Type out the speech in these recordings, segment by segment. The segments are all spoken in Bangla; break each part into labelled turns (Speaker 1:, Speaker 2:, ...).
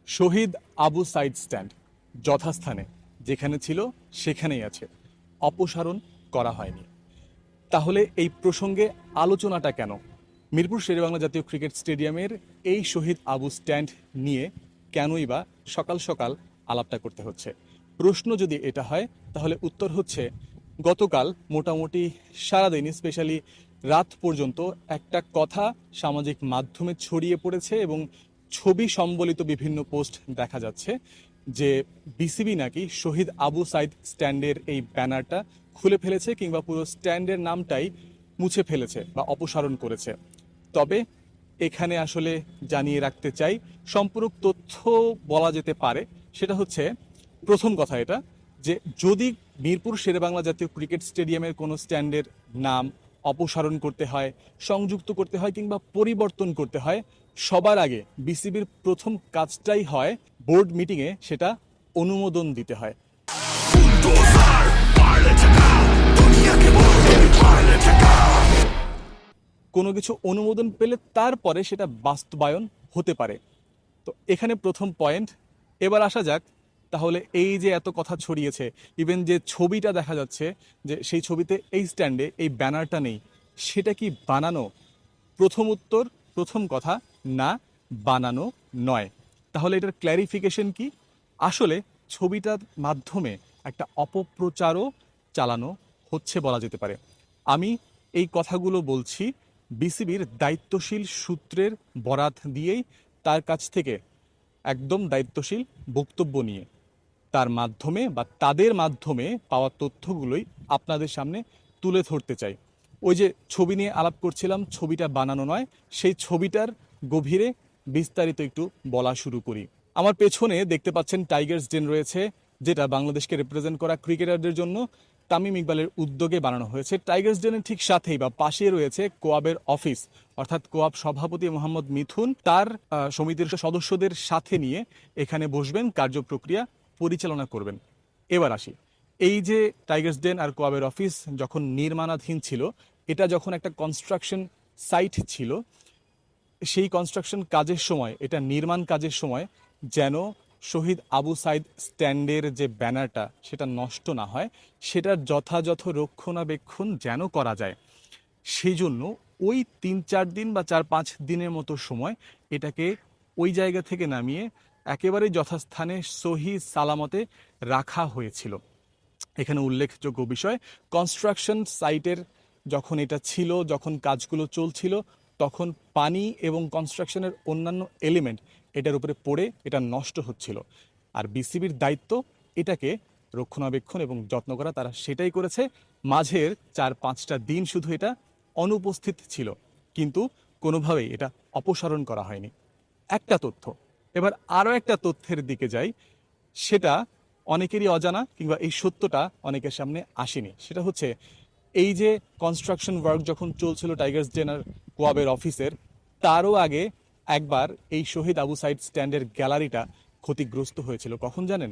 Speaker 1: শহীদ আবু সাইদ স্ট্যান্ড যথাস্থানে যেখানে ছিল সেখানেই আছে, অপসারণ করা হয়নি। তাহলে এই প্রসঙ্গে আলোচনাটা কেন? মিরপুর শেরেবাংলা জাতীয় ক্রিকেট স্টেডিয়ামের এই শহীদ আবু স্ট্যান্ড নিয়ে কেনই বা সকাল সকাল আলাপটা করতে হচ্ছে? প্রশ্ন যদি এটা হয় তাহলে উত্তর হচ্ছে, গতকাল মোটামুটি সারাদিন, স্পেশালি রাত পর্যন্ত একটা কথা সামাজিক মাধ্যমে ছড়িয়ে পড়েছে এবং ছবি সম্বলিত বিভিন্ন পোস্ট দেখা যাচ্ছে যে বিসিবি নাকি শহীদ আবু সাইদ স্ট্যান্ডের এই ব্যানারটা খুলে ফেলেছে কিংবা পুরো স্ট্যান্ডের নামটাই মুছে ফেলেছে বা অপসারণ করেছে। তবে এখানে আসলে জানিয়ে রাখতে চাই, সম্পূরক তথ্য বলা যেতে পারে। সেটা হচ্ছে, প্রথম কথা এটা যে যদি মিরপুর শেরেবাংলা জাতীয় ক্রিকেট স্টেডিয়ামের কোনো স্ট্যান্ডের নাম অপসারণ করতে হয়, সংযুক্ত করতে হয় কিংবা পরিবর্তন করতে হয়, সবার আগে বিসিবির প্রথম কাজটাই হয় বোর্ড মিটিংয়ে সেটা অনুমোদন দিতে হয়। কোনো কিছু অনুমোদন পেলে তারপরে সেটা বাস্তবায়ন হতে পারে। তো এখানে প্রথম পয়েন্ট। এবার আসা যাক, তাহলে এই যে এত কথা ছড়িয়েছে, ইভেন যে ছবিটা দেখা যাচ্ছে যে সেই ছবিতে এই স্ট্যান্ডে এই ব্যানারটা নেই, সেটা কি বানানো? প্রথম উত্তর, প্রথম কথা, না, বানানো নয়। তাহলে এটার ক্ল্যারিফিকেশন কি? আসলে ছবিটার মাধ্যমে একটা অপপ্রচারও চালানো হচ্ছে বলা যেতে পারে। আমি এই কথাগুলো বলছি বিসিবির দায়িত্বশীল সূত্রের বরাত দিয়েই, তার কাছ থেকে একদম দায়িত্বশীল বক্তব্য নিয়ে, তার মাধ্যমে বা তাদের মাধ্যমে পাওয়া তথ্যগুলোই আপনাদের সামনে তুলে ধরতে চাই। ওই যে ছবি নিয়ে আলাপ করছিলাম, ছবিটা বানানো নয়, সেই ছবিটার গভীরে বিস্তারিত একটু বলা শুরু করি। আমার পেছনে দেখতে পাচ্ছেন টাইগার্স ডেন রয়েছে, যেটা বাংলাদেশকে রিপ্রেজেন্ট করা ক্রিকেটারদের জন্য তামিম ইকবালের উদ্যোগে বানানো হয়েছে। টাইগার্স ডেনের ঠিক সাথেই বা পাশেই রয়েছে কোয়াবের অফিস, অর্থাৎ কোয়াব সভাপতি মোহাম্মদ মিথুন তার সমিতির সদস্যদের সাথে নিয়ে এখানে বসবেন, কার্যপ্রক্রিয়া পরিচালনা করবেন। এবার আসি, এই যে টাইগার্স ডেন আর কোয়াবের অফিস যখন নির্মাণাধীন ছিল, এটা যখন একটা কনস্ট্রাকশন সাইট ছিল, সেই কনস্ট্রাকশন কাজের সময়, এটা নির্মাণ কাজের সময় যেন শহীদ আবু সাইদ স্ট্যান্ডের যে ব্যানারটা সেটা নষ্ট না হয়, সেটার যথাযথ রক্ষণাবেক্ষণ যেন করা যায়, সেই জন্য ওই 3-4 দিন বা 4-5 দিনের মতো সময় এটাকে ওই জায়গা থেকে নামিয়ে একেবারে যথাস্থানে সহি সালামতে রাখা হয়েছিল। এখানে উল্লেখযোগ্য বিষয়, কনস্ট্রাকশন সাইটের যখন এটা ছিল, যখন কাজগুলো চলছিল, তখন পানি এবং কনস্ট্রাকশনের অন্যান্য এলিমেন্ট এটার উপরে পড়ে এটা নষ্ট হচ্ছিল। আর বিসিবির দায়িত্ব এটাকে রক্ষণাবেক্ষণ এবং যত্ন করা, তারা সেটাই করেছে। মাঝের 4-5টা দিন শুধু এটা অনুপস্থিত ছিল, কিন্তু কোনোভাবেই এটা অপসারণ করা হয়নি। একটা তথ্য। এবার আরও একটা তথ্যের দিকে যাই, সেটা অনেকেরই অজানা কিংবা এই সত্যটা অনেকের সামনে আসেনি। সেটা হচ্ছে, এই যে কনস্ট্রাকশন ওয়ার্ক যখন চলছিল টাইগার্স ডেন আর কোয়াবের অফিসের, তারও আগে একবার এই শহীদ আবু সাইদ স্ট্যান্ডের গ্যালারিটা ক্ষতিগ্রস্ত হয়েছিল। কখন জানেন?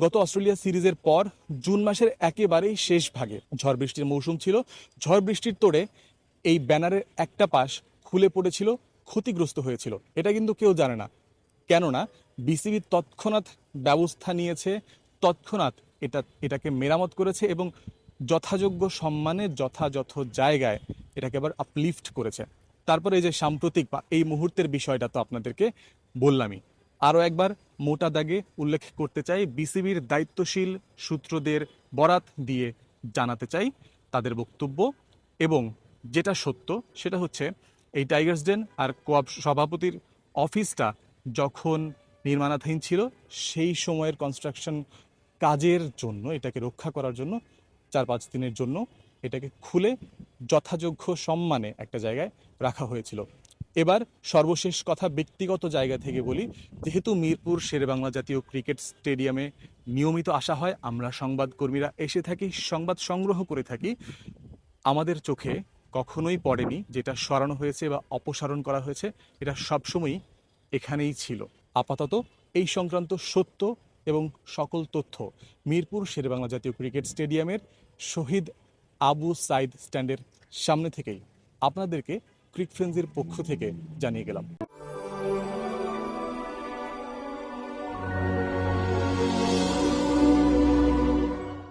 Speaker 1: গত অস্ট্রেলিয়া সিরিজের পর জুন মাসের একেবারেই শেষ ভাগে ঝড় বৃষ্টির মৌসুম ছিল। ঝড় বৃষ্টির তোড়ে এই ব্যানারের একটা পাশ খুলে পড়েছিল, ক্ষতিগ্রস্ত হয়েছিল। এটা কিন্তু কেউ জানে না, কেননা বিসিবি তৎক্ষণাৎ ব্যবস্থা নিয়েছে, তৎক্ষণাৎ এটাকে মেরামত করেছে এবং যথাযোগ্য সম্মানে যথাযথ জায়গায় এটাকে আবার আপলিফট করেছে। তারপরে এই যে সাম্প্রতিক বা এই মুহূর্তের বিষয়টা তো আপনাদেরকে বললামই। আরও একবার মোটা দাগে উল্লেখ করতে চাই, বিসিবির দায়িত্বশীল সূত্রদের বরাত দিয়ে জানাতে চাই তাদের বক্তব্য, এবং যেটা সত্য সেটা হচ্ছে, এই টাইগার্স ডেন আর কোয়াব সভাপতির অফিসটা যখন নির্মাণাধীন ছিল, সেই সময়ের কনস্ট্রাকশন কাজের জন্য, এটাকে রক্ষা করার জন্য 4-5 দিনের জন্য এটাকে খুলে যথাযোগ্য সম্মানে একটা জায়গায় রাখা হয়েছিল। এবার সর্বশেষ কথা ব্যক্তিগত জায়গা থেকে বলি, যেহেতু মিরপুর শেরেবাংলা জাতীয় ক্রিকেট স্টেডিয়ামে নিয়মিত আসা হয়, আমরা সংবাদকর্মীরা এসে থাকি, সংবাদ সংগ্রহ করে থাকি, আমাদের চোখে কখনোই পড়েনি যেটা সরানো হয়েছে বা অপসারণ করা হয়েছে, এটা সবসময়ই এখানেই ছিল। আপাতত এই সংক্রান্ত সত্য এবং সকল তথ্য মিরপুর শেরেবাংলা জাতীয় ক্রিকেট স্টেডিয়ামের শহীদ আবু সাইদ স্ট্যান্ডের সামনে থেকেই আপনাদেরকে ক্রিক ফ্রেন্ডসের পক্ষ থেকে জানিয়ে গেলাম।